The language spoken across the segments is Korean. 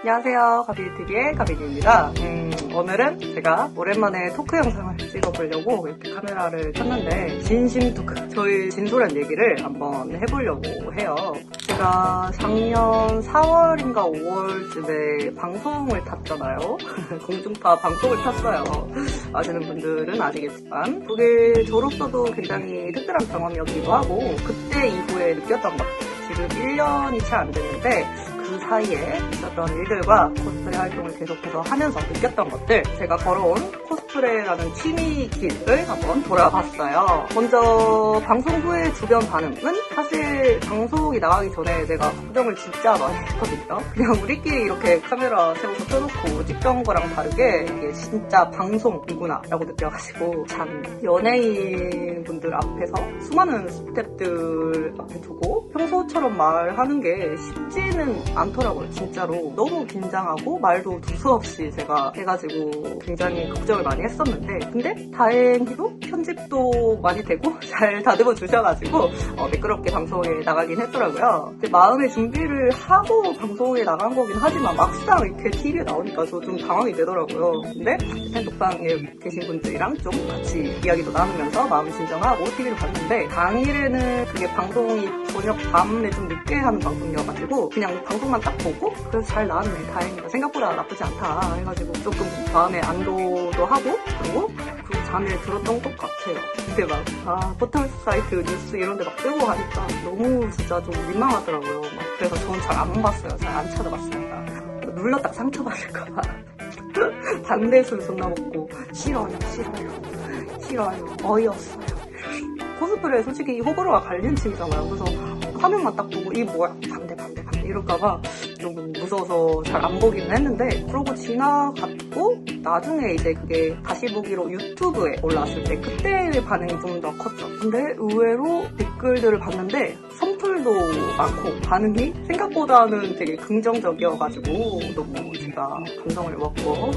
안녕하세요. 가비TV의 가비입니다. 오늘은 제가 오랜만에 토크 영상을 찍어보려고 이렇게 카메라를 켰는데 진심 토크, 저희 진솔한 얘기를 한번 해보려고 해요. 제가 작년 4월인가 5월쯤에 방송을 탔잖아요. 공중파 방송을 탔어요. 아시는 분들은 아시겠지만 그게 저로서도 굉장히 특별한 경험이었기도 하고 그때 이후에 느꼈던 것 같아요. 지금 1년이 채 안 됐는데 그 사이에 있었던 일들과 코스프레 활동을 계속해서 하면서 느꼈던 것들, 제가 걸어온 코스프레라는 취미 길을 한번 돌아봤어요. 먼저 방송 후의 주변 반응은 사실 방송이 나가기 전에 제가 걱정을 진짜 많이 했거든요. 그냥 우리끼리 이렇게 카메라 세워서 켜놓고 찍던 거랑 다르게 이게 진짜 방송이구나 라고 느껴가지고 참 연예인 분들 앞에서 수많은 스태프들 앞에 두고 평소처럼 말하는 게 쉽지는 않더라고요. 진짜로 너무 긴장하고 말도 두서없이 제가 해가지고 굉장히 걱정을 많이 했었는데, 근데 다행히도 편집도 많이 되고 잘 다듬어 주셔가지고 매끄럽게 방송에 나가긴 했더라고요. 마음의 준비를 하고 방송에 나간 거긴 하지만 막상 이렇게 TV에 나오니까 저 좀 당황이 되더라고요. 근데 단톡방에 계신 분들이랑 좀 같이 이야기도 나누면서 마음을 진정하고 TV를 봤는데, 당일에는 그게 방송이 저녁 밤에 좀 늦게 하는 방송이어가지고 그냥 방송만 딱 보고 그래서 잘 나왔네, 다행이다, 생각보다 나쁘지 않다 해가지고 조금 마음에 안도도 하고 그리고 그 잠에 들었던 것 같아요. 근데 막 포털 사이트 뉴스 이런 데 막 뜨고 하니까 너무 진짜 좀 민망하더라고요. 그래서 저는 잘 안 봤어요. 잘 안 찾아봤습니다. 눌렀다가 상처받을까봐 단내술 존나 먹고 싫어요 어이없어요. 코스프레 솔직히 호불호가 갈리는 층이잖아요. 그래서 화면만 딱 보고 이게 뭐야 반대 이럴까봐 좀 무서워서 잘 안 보기는 했는데, 그러고 지나갔고 나중에 이제 그게 다시 보기로 유튜브에 올라왔을 때 그때의 반응이 좀 더 컸죠. 근데 의외로 댓글들을 봤는데 선풀도 많고 반응이 생각보다는 되게 긍정적이어가지고 너무 제가 감동을 먹고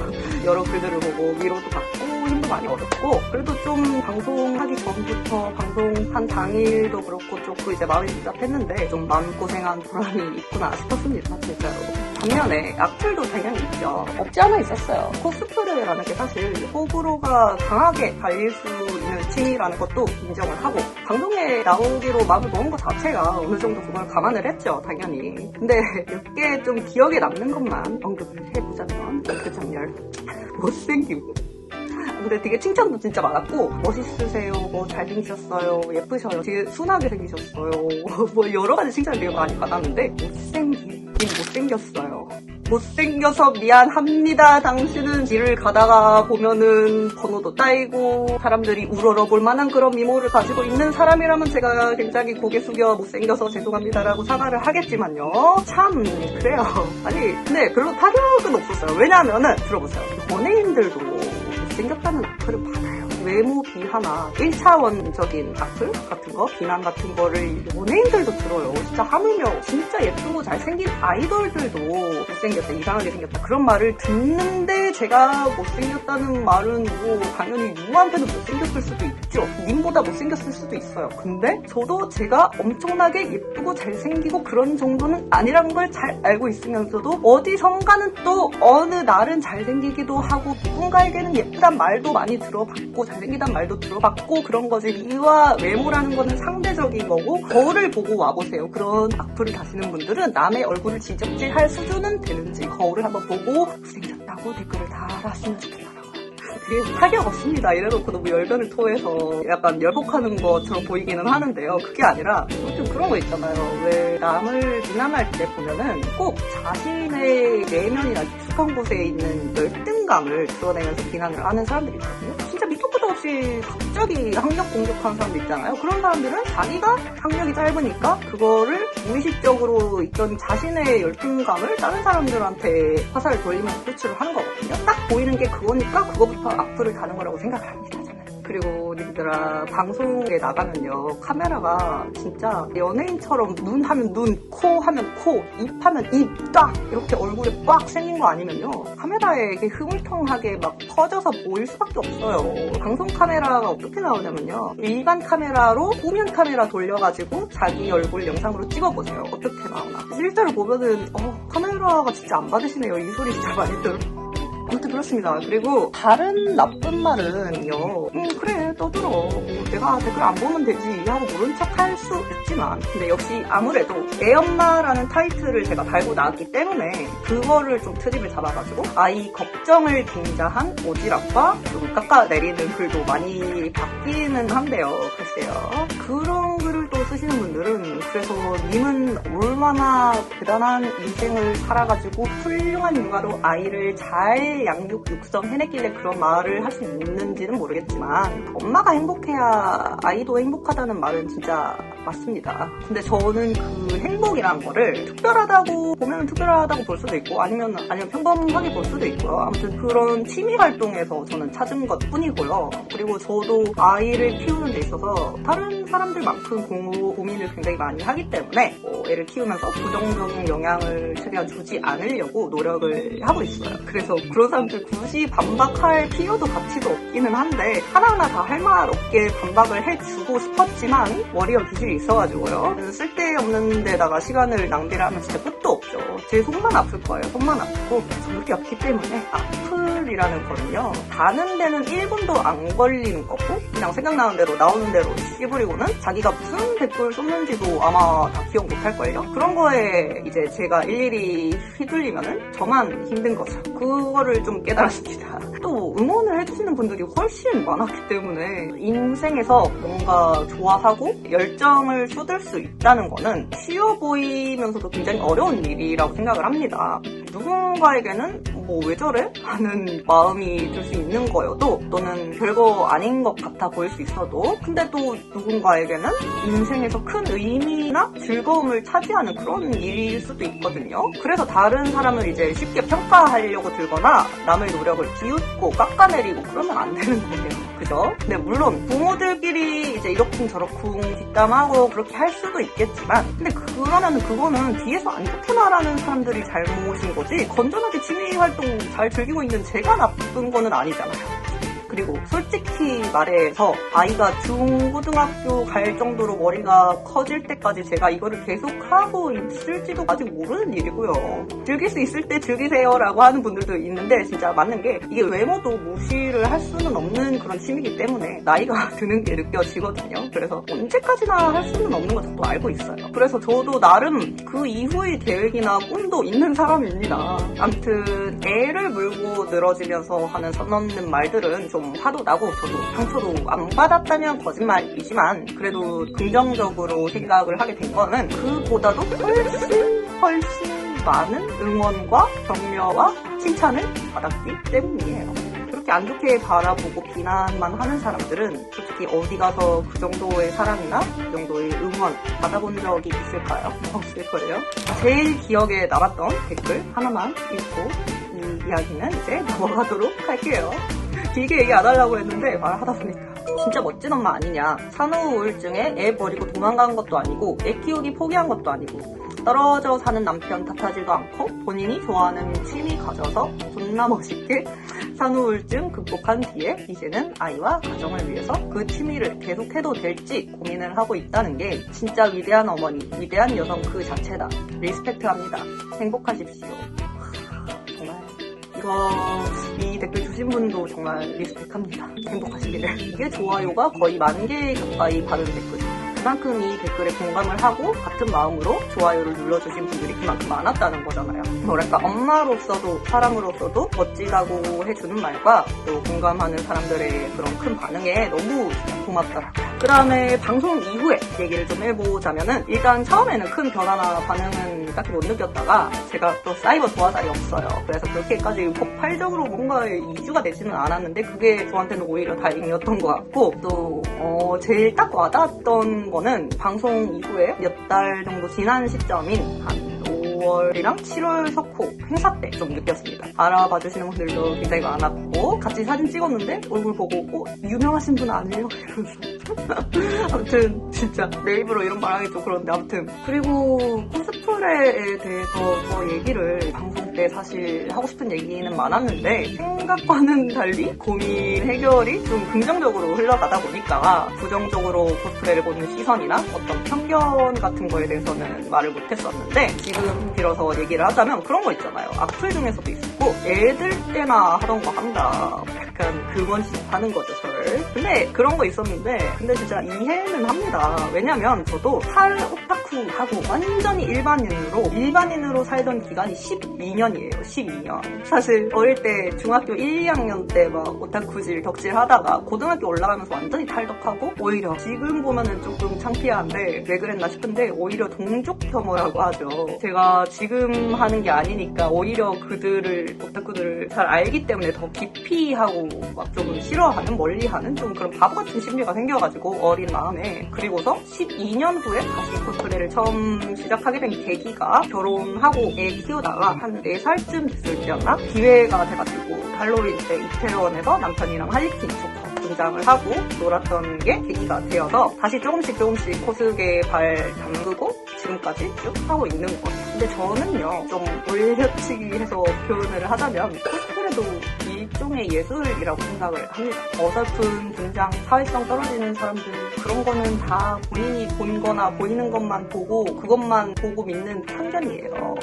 여러 글들을 보고 위로도 받고 힘도 많이 얻었고, 그래도 좀 방송하기 전부터 방송한 당일도 그렇고 조금 이제 마음이 복잡했는데 좀 마음고생한 보람이 있구나 싶었습니다. 진짜로. 반면에 악플도 당연히 있죠. 없지 않아 있었어요. 코스프레라는 게 사실 호불호가 강하게 갈릴 수 있는 취미라는 것도 인정을 하고, 방송에 나오기로 마음을 먹은 것 자체가 어느 정도 그걸 감안을 했죠, 당연히. 근데 몇 개 좀 기억에 남는 것만 언급을 해보자면 그 장면 못생김. 근데 되게 칭찬도 진짜 많았고, 멋있으세요, 뭐 잘생기셨어요, 예쁘셔요, 되게 순하게 생기셨어요, 뭐 여러 가지 칭찬을 되게 많이 받았는데 못생겼어요. 못생겨서 미안합니다. 당신은 길을 가다가 보면은 번호도 따이고 사람들이 우러러 볼 만한 그런 미모를 가지고 있는 사람이라면 제가 굉장히 고개 숙여 못생겨서 죄송합니다라고 사과를 하겠지만요. 참 그래요. 아니 근데 별로 타격은 없었어요. 왜냐하면은 들어보세요. 연예인들도 못생겼다는 악플을 받아요. 외모 비하나 1차원적인 악플 같은 거, 비난 같은 거를 연예인들도 들어요. 진짜 하물며 진짜 예쁘고 잘생긴 아이돌들도 못생겼다, 이상하게 생겼다 그런 말을 듣는데, 제가 못생겼다는 말은 뭐 당연히 누구한테는 못생겼을 수도 있죠. 님보다 못생겼을 수도 있어요. 근데 저도 제가 엄청나게 예쁘고 잘생기고 그런 정도는 아니라는 걸 잘 알고 있으면서도 어디선가는 또 어느 날은 잘생기기도 하고 누군가에게는 예쁘단 말도 많이 들어봤고 잘생기단 말도 들어봤고 그런 거지. 미와 외모라는 거는 상대적인 거고, 거울을 보고 와보세요. 그런 악플을 다시는 분들은 남의 얼굴을 지적질할 수준은 되는지 거울을 한번 보고 못생겼다고 댓글을 달았으면 좋겠다. 되게 타격 없습니다. 이래놓고 너무 열변을 토해서 약간 열폭하는 것처럼 보이기는 하는데요. 그게 아니라 좀 그런 거 있잖아요. 왜 남을 비난할 때 보면은 꼭 자신의 내면이나 깊숙한 곳에 있는 열등감을 드러내면서 비난을 하는 사람들이 있거든요. 진짜 밑도 끝도 없이 갑자기 학력 공격하는 사람도 있잖아요. 그런 사람들은 자기가 학력이 짧으니까 그거를 무의식적으로 있던 자신의 열등감을 다른 사람들한테 화살을 돌리면서 표출을 하는 거거든요. 딱 보이는 게 그거니까 그거부터 악플을 다는 거라고 생각을 합니다, 저는. 그리고 님들아, 방송에 나가면요, 카메라가 진짜 연예인처럼 눈 하면 눈, 코 하면 코, 입 하면 입, 딱 이렇게 얼굴에 빡 생긴 거 아니면요, 카메라에 이렇게 흐물텅하게 막 퍼져서 보일 수밖에 없어요. 방송 카메라가 어떻게 나오냐면요, 일반 카메라로 후면 카메라 돌려가지고 자기 얼굴 영상으로 찍어보세요. 어떻게 나오나. 실제로 보면은 카메라가 진짜 안 받으시네요. 이 소리 진짜 많이 들어. 아무튼 그렇습니다. 그리고 다른 나쁜 말은요, 그래 떠들어, 내가 댓글 안 보면 되지 하고 모른 척 할 수 있지만, 근데 역시 아무래도 애엄마라는 타이틀을 제가 달고 나왔기 때문에 그거를 좀 트립을 잡아가지고 아이 걱정을 빙자한 오지랖과 좀 깎아내리는 글도 많이 바뀌는 한데요. 글쎄요, 그런 글을 또 쓰시는 분들은 그래서 님은 얼마나 대단한 인생을 살아가지고 훌륭한 육아로 아이를 잘 양육 육성해냈길래 그런 말을 할 수 있는지는 모르겠지만, 엄마가 행복해야 아이도 행복하다는 말은 진짜 맞습니다. 근데 저는 그 행복이란 거를 특별하다고 보면 특별하다고 볼 수도 있고, 아니면 평범하게 볼 수도 있고요. 아무튼 그런 취미 활동에서 저는 찾은 것 뿐이고요. 그리고 저도 아이를 키우는 데 있어서 다른 사람들만큼 고민을 굉장히 많이 하기 때문에 애를 키우면서 부정적인 영향을 최대한 주지 않으려고 노력을 하고 있어요. 그래서 그런 사람들 굳이 반박할 필요도 가치도 없기는 한데, 하나하나 다 할 말 없게 반박을 해주고 싶었지만 워리어 기질이 있어가지고요, 쓸데없는 데다가 시간을 낭비를 하면 진짜 끝도 없죠. 제 속만 아플 거예요. 속만 아프고 저렇게 없기 때문에 악플이라는 거는요, 가는 데는 1분도 안 걸리는 거고, 그냥 생각나는 대로 나오는 대로 씨부리고는 자기가 무슨 댓글 썼는지도 아마 다 기억 못할걸요. 그런 거에 이제 제가 일일이 휘둘리면은 저만 힘든 거죠. 그거를 좀 깨달았습니다. 또 응원을 해주시는 분들이 훨씬 많았기 때문에 인생에서 뭔가 좋아하고 열정을 쏟을 수 있다는 거는 쉬워 보이면서도 굉장히 어려운 일이라고 생각을 합니다. 누군가에게는 왜 저래? 하는 마음이 들 수 있는 거여도, 또는 별거 아닌 것 같아 보일 수 있어도, 근데 또 누군가에게는 인생에서 큰 의미나 즐거움을 차지하는 그런 일일 수도 있거든요. 그래서 다른 사람을 이제 쉽게 평가하려고 들거나 남의 노력을 비웃고 깎아내리고 그러면 안 되는 거예요. 그죠? 근데 물론 부모들끼리 이제 이러쿵저러쿵 뒷담하고 그렇게 할 수도 있겠지만, 근데 그러면 그거는 뒤에서 안 좋게 말하는 사람들이 잘못인 거지, 건전하게 취미활동 잘 즐기고 있는 제가 나쁜 거는 아니잖아요. 그리고 솔직히 말해서 아이가 중고등학교 갈 정도로 머리가 커질 때까지 제가 이거를 계속하고 있을지도 아직 모르는 일이고요. 즐길 수 있을 때 즐기세요라고 하는 분들도 있는데, 진짜 맞는 게, 이게 외모도 무시를 할 수는 없는 그런 취미이기 때문에 나이가 드는 게 느껴지거든요. 그래서 언제까지나 할 수는 없는 걸 저도 알고 있어요. 그래서 저도 나름 그 이후의 계획이나 꿈도 있는 사람입니다. 아무튼 애를 물고 늘어지면서 하는 선 넘는 말들은 좀 화도 나고, 저도 상처도 안 받았다면 거짓말이지만 그래도 긍정적으로 생각을 하게 된 거는 그보다도 훨씬 많은 응원과 격려와 칭찬을 받았기 때문이에요. 그렇게 안 좋게 바라보고 비난만 하는 사람들은 솔직히 어디 가서 그 정도의 사랑이나 그 정도의 응원 받아본 적이 있을까요? 없을 거예요. 제일 기억에 남았던 댓글 하나만 읽고 이 이야기는 이제 넘어가도록 할게요. 길게 얘기 안 하려고 했는데 말하다 보니까 진짜 멋진 엄마 아니냐. 산후 우울증에 애 버리고 도망간 것도 아니고 애 키우기 포기한 것도 아니고 떨어져 사는 남편 탓하지도 않고 본인이 좋아하는 취미 가져서 존나 멋있게 산후 우울증 극복한 뒤에 이제는 아이와 가정을 위해서 그 취미를 계속해도 될지 고민을 하고 있다는 게 진짜 위대한 어머니, 위대한 여성 그 자체다. 리스펙트합니다. 행복하십시오. 정말 이 댓글 주신 분도 정말 리스펙합니다. 행복하시기를. 이게 좋아요가 거의 10,000개 가까이 받은 댓글이에요. 그만큼 이 댓글에 공감을 하고 같은 마음으로 좋아요를 눌러주신 분들이 그만큼 많았다는 거잖아요. 뭐랄까, 엄마로서도 사람으로서도 멋지다고 해주는 말과 또 공감하는 사람들의 그런 큰 반응에 너무 고맙더라고요. 그 다음에 방송 이후에 얘기를 좀 해보자면은, 일단 처음에는 큰 변화나 반응은 딱히 못 느꼈다가 제가 또 사이버 도화살이 없어요. 그래서 그렇게까지 폭발적으로 뭔가에 이슈가 되지는 않았는데 그게 저한테는 오히려 다행이었던 것 같고, 또 제일 딱 와닿았던 거는 방송 이후에 몇 달 정도 지난 시점인 한 6월이랑 7월 석호 행사 때 좀 느꼈습니다. 알아봐 주시는 분들도 굉장히 많았고 같이 사진 찍었는데 얼굴 보고 유명하신 분 아니에요? 이러면서 아무튼 진짜 내 입으로 이런 말 하기 좀 그런데 아무튼 그리고 코스프레에 대해서 더 얘기를 방송 때 사실 하고 싶은 얘기는 많았는데 생각과는 달리 고민 해결이 좀 긍정적으로 흘러가다 보니까 부정적으로 코스프레를 보는 시선이나 어떤 편견 같은 거에 대해서는 말을 못했었는데 지금 빌어서 얘기를 하자면 그런 거 있잖아요. 악플 중에서도 있었고 애들 때나 하던 거 한다. 약간 근원식 하는 거죠, 저를. 근데 그런 거 있었는데 근데 진짜 이해는 합니다. 왜냐면 저도 탈 오타쿠하고 완전히 일반인으로 살던 기간이 12년이에요. 12년. 사실 어릴 때 중학교 1, 2학년 때 막 오타쿠질 덕질 하다가 고등학교 올라가면서 완전히 탈덕하고 오히려 지금 보면은 조금 창피한데 왜 그랬나 싶은데 오히려 동족 혐오라고 하죠. 제가 지금 하는 게 아니니까 오히려 오타쿠들을 잘 알기 때문에 더 기피하고 막 좀 싫어하는 멀리하는 좀 그런 바보 같은 심리가 생겨가지고 어린 마음에 그리고서 12년 후에 다시 코스프레를 처음 시작하게 된 계기가 결혼하고 애 키우다가 한 4살쯤 됐을 때였나? 기회가 돼가지고 할로윈 때 이태원에서 남편이랑 할리퀸 조커 등장을 하고 놀았던 게 계기가 되어서 다시 조금씩 코스계 발 담그고 지금까지 쭉 하고 있는 거예요. 근데 저는요 좀 올려치기 해서 표현을 하자면 코스프레도 일종의 예술이라고 생각을 합니다. 어설픈 분장, 사회성 떨어지는 사람들 그런 거는 다 본인이 본 거나 보이는 것만 보고 그것만 보고 믿는 편견이에요.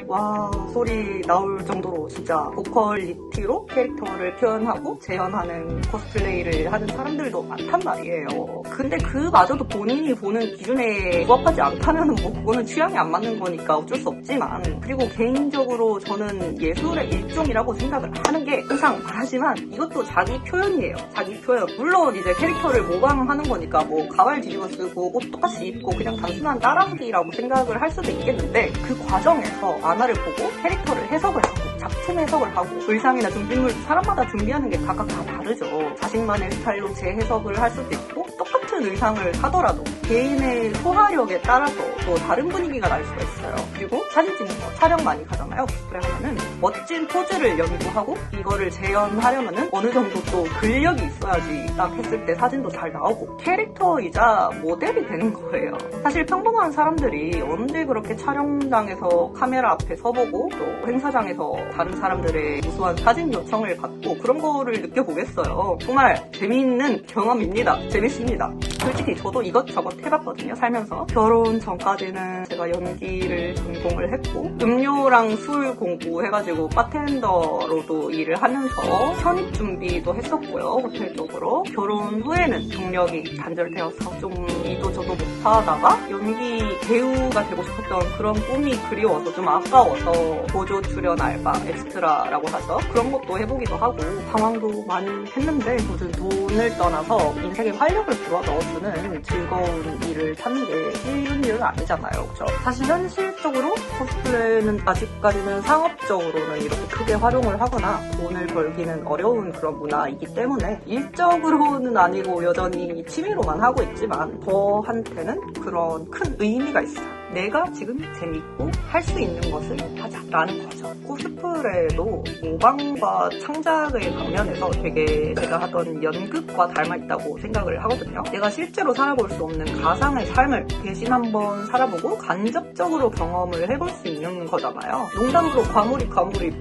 와 소리 나올 정도로 진짜 고퀄리티로 캐릭터를 표현하고 재현하는 코스플레이를 하는 사람들도 많단 말이에요. 근데 그마저도 본인이 보는 기준에 부합하지 않다면 뭐 그거는 취향이 안 맞는 거니까 어쩔 수 없지만 그리고 개인적으로 저는 예술의 일종이라고 생각을 하는 게 항상 말하지만 이것도 자기 표현이에요. 자기 표현. 물론 이제 캐릭터를 모방하는 거니까 뭐 가발 뒤집어 쓰고 옷 똑같이 입고 그냥 단순한 따라하기라고 생각을 할 수도 있겠는데 그 과정에서 만화를 보고 캐릭터를 해석을 하고 작품 해석을 하고 의상이나 준비물 사람마다 준비하는 게 각각 다 다르죠. 자신만의 스타일로 재해석을 할 수도 있고 똑같은 의상을 사더라도 개인의 소화력에 따라서 또 다른 분위기가 날 수가 있어요. 그리고 사진 찍는 거 촬영 많이 가잖아요. 코스프레 하면은 멋진 포즈를 연구하고 이거를 재현하려면은 어느 정도 또 근력이 있어야지 딱 했을 때 사진도 잘 나오고 캐릭터이자 모델이 되는 거예요. 사실 평범한 사람들이 언제 그렇게 촬영장에서 카메라 앞에 서보고 또 행사장에서 다른 사람들의 무수한 사진 요청을 받고 그런 거를 느껴보겠어요. 정말 재미있는 경험입니다. 재밌습니다. 솔직히 저도 이것저것 해봤거든요. 살면서. 결혼 전까지는 제가 연기를 전공을 했고 음료랑 술 공부해가지고 바텐더로도 일을 하면서 편입 준비도 했었고요. 호텔 쪽으로. 결혼 후에는 경력이 단절되어서 좀 이도 저도 못하다가 연기 배우가 되고 싶었던 그런 꿈이 그리워서 좀 아까워서 보조 출연 알바 엑스트라라고 하죠. 그런 것도 해보기도 하고 방황도 많이 했는데 무슨 돈을 떠나서 인생에 활력을 불어 넣어주는 즐거운 일을 찾는 게 쉬운 일은 아니잖아요. 그죠? 사실 현실적으로 코스프레는 아직까지는 상업적으로는 이렇게 크게 활용을 하거나 돈을 벌기는 어려운 그런 문화이기 때문에 일적으로는 아니고 여전히 취미로만 하고 있지만 저한테는 그런 큰 의미가 있어요. 내가 지금 재밌고 할 수 있는 것을 하자라는 거죠. 코스프레도 모방과 창작의 방면에서 되게 제가 하던 연극과 닮아 있다고 생각을 하거든요. 내가 실제로 살아볼 수 없는 가상의 삶을 대신 한번 살아보고 간접적으로 경험을 해볼 수 있는 거잖아요. 농담으로 과몰입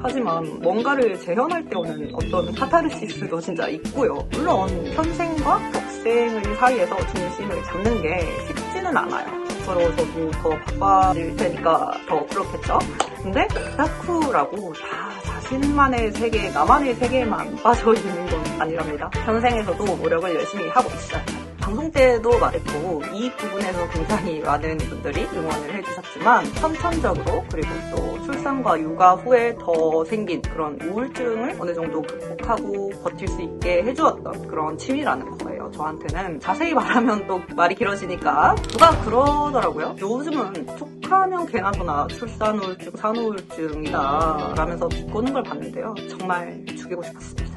하지만 뭔가를 재현할 때 오는 어떤 카타르시스도 진짜 있고요. 물론 현생과 격생의 사이에서 중심을 잡는 게 쉽지는 않아요. 서러워서도 더 바빠질 테니까 더 그렇겠죠? 근데 오타쿠라고 다 자신만의 세계, 나만의 세계에만 빠져있는 건 아니랍니다. 현생에서도 노력을 열심히 하고 있어요. 방송 때도 말했고 이 부분에서 굉장히 많은 분들이 응원을 해주셨지만 선천적으로 그리고 또 출산과 육아 후에 더 생긴 그런 우울증을 어느 정도 극복하고 버틸 수 있게 해주었던 그런 취미라는 거예요. 저한테는 자세히 말하면 또 말이 길어지니까 누가 그러더라고요. 요즘은 툭하면 개나 소나 출산 우울증, 산후 우울증이다 라면서 비꼬는 걸 봤는데요. 정말 죽이고 싶었습니다.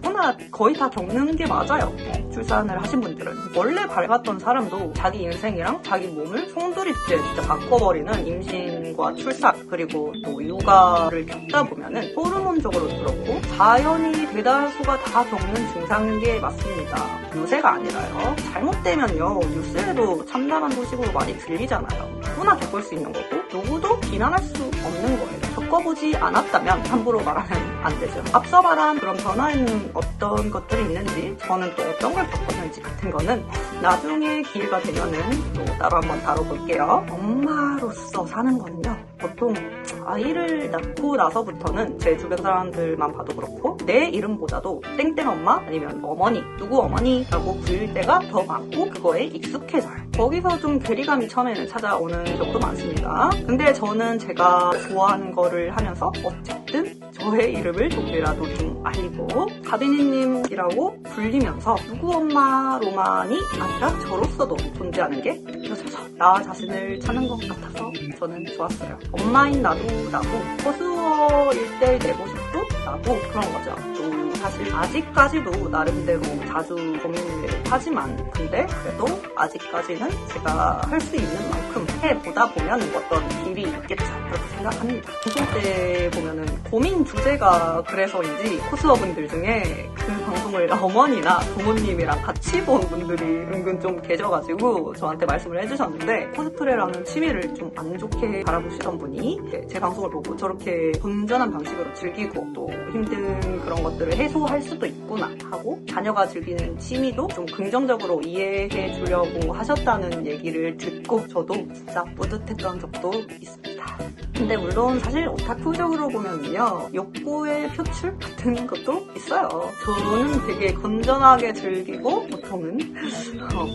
누구나 누구나 거의 다 겪는 게 맞아요. 출산을 하신 분들은. 원래 밝았던 사람도 자기 인생이랑 자기 몸을 송두리째 진짜 바꿔버리는 임신과 출산 그리고 또 육아를 겪다 보면은 호르몬적으로도 그렇고 자연히 대다수가 다 겪는 증상인 게 맞습니다. 요새가 아니라요. 잘못되면요 뉴스에도 참담한 소식으로 많이 들리잖아요. 누구나 겪을 수 있는 거고 누구도 비난할 수 없는 거예요. 겪어보지 않았다면 함부로 말하면 안 되죠. 앞서 말한 그런 변화에는 어떤 것들이 있는지 저는 또 어떤 걸 겪었는지 같은 거는 나중에 기회가 되면은 또 따로 한번 다뤄볼게요. 엄마로서 사는 거는요 보통 아이를 낳고 나서부터는 제 주변 사람들만 봐도 그렇고 내 이름보다도 땡땡 엄마 아니면 어머니 누구 어머니라고 불릴 때가 더 많고 그거에 익숙해져요. 거기서 좀 괴리감이 처음에는 찾아오는 적도 많습니다. 근데 저는 제가 좋아하는 거를 하면서 어쨌든 저의 이름을 조금이라도 좀 알리고 가빈이님이라고 불리면서 누구 엄마로만이 아니라 저로서도 존재하는 게 느껴져서 나 자신을 찾는 것 같아서 저는 좋았어요. 엄마인 나도 나고 허수어 일대일 내모습도 나고 그런 거죠. 또 사실 아직까지도 나름대로 자주 고민을 하지만 근데 그래도 아직까지는 제가 할 수 있는 만큼 해보다 보면 어떤 길이 있겠죠. 그렇게 생각합니다. 방송 때 보면은 고민 주제가 그래서인지 코스어분들 중에 그 방송을 어머니나 부모님이랑 같이 본 분들이 은근 좀 계셔가지고 저한테 말씀을 해주셨는데 코스프레라는 취미를 좀 안 좋게 바라보시던 분이 제 방송을 보고 저렇게 건전한 방식으로 즐기고 또 힘든 그런 것들을 해소할 수도 있구나 하고 자녀가 즐기는 취미도 좀 긍정적으로 이해해 주려고 하셨다는 얘기를 듣고 저도 진짜 뿌듯했던 적도 있습니다. 근데 물론 사실 오타쿠적으로 보면요 욕구의 표출 같은 것도 있어요. 저는 되게 건전하게 즐기고 보통은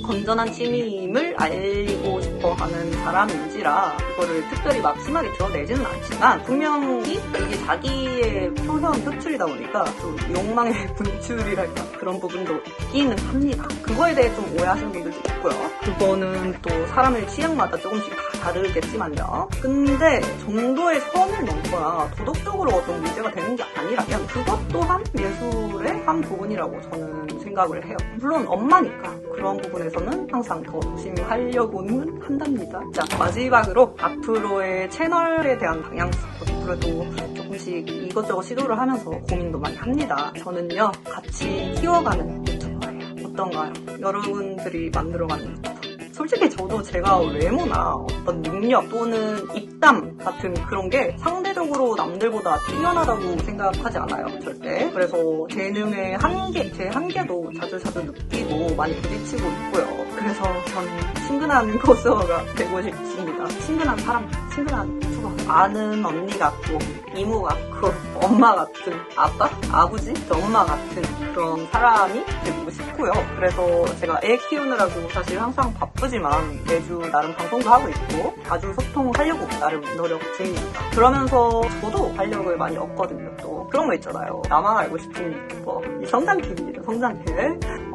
건전한 취미임을 알리고 싶어하는 사람인지라 그거를 특별히 막 심하게 드러내지는 않지만 분명히 이게 자기의 표현 표출이다 보니까 좀 욕망의 분출이랄까 그런 부분도 있기는 합니다. 그거에 대해 좀 오해하시는 분들도 있고요. 그거는 또 사람의 취향마다 조금씩 다 다르겠지만요. 근데 정도의 선을 넘거나 도덕적으로 어떤 문제가 되는 게 아니라면 그것 또한 예술의 한 부분이라고 저는 생각을 해요. 물론 엄마니까 그런 부분에서는 항상 더 조심하려고는 한답니다. 자, 마지막으로 앞으로의 채널에 대한 방향성 그래도 조금씩 이것저것 시도를 하면서 고민도 많이 합니다. 저는요 같이 키워가는 유튜버예요. 어떤가요? 여러분들이 만들어가는 유튜버. 솔직히 저도 제가 외모나 어떤 능력 또는 입담 같은 그런 게 상대적으로 남들보다 뛰어나다고 생각하지 않아요. 절대. 그래서 재능의 한계, 제 한계도 자주 느끼고 많이 부딪히고 있고요. 그래서 저는 친근한 코스어가 되고 싶습니다. 친근한 사람, 친근한 유튜버. 아는 언니 같고 이모 같고 엄마 같은 아빠? 아버지? 엄마 같은 그런 사람이 되고 싶고요. 그래서 제가 애 키우느라고 사실 항상 바쁘지만 매주 나름 방송도 하고 있고 자주 소통하려고 나름 노력 중입니다. 그러면서 저도 활력을 많이 얻거든요. 또 그런 거 있잖아요. 나만 알고 싶은 유튜버 성장기입니다. 성장기.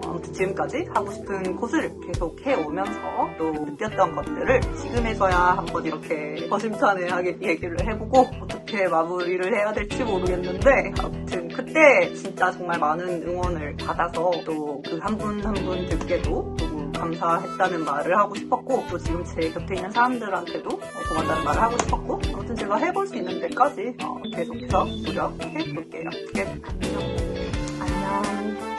아무튼 지금까지 하고 싶은 코스를 계속 해오면서 또 느꼈던 것들을 지금에서야 한번 이렇게 거심탄회하게 얘기를 해보고 어떻게 마무리를 해야 될지 모르겠는데 아무튼 그때 진짜 정말 많은 응원을 받아서 또 그 한 분 한 분들께도 너무 감사했다는 말을 하고 싶었고 또 지금 제 곁에 있는 사람들한테도 고맙다는 말을 하고 싶었고 아무튼 제가 해볼 수 있는 데까지 계속해서 노력해볼게요. 안녕.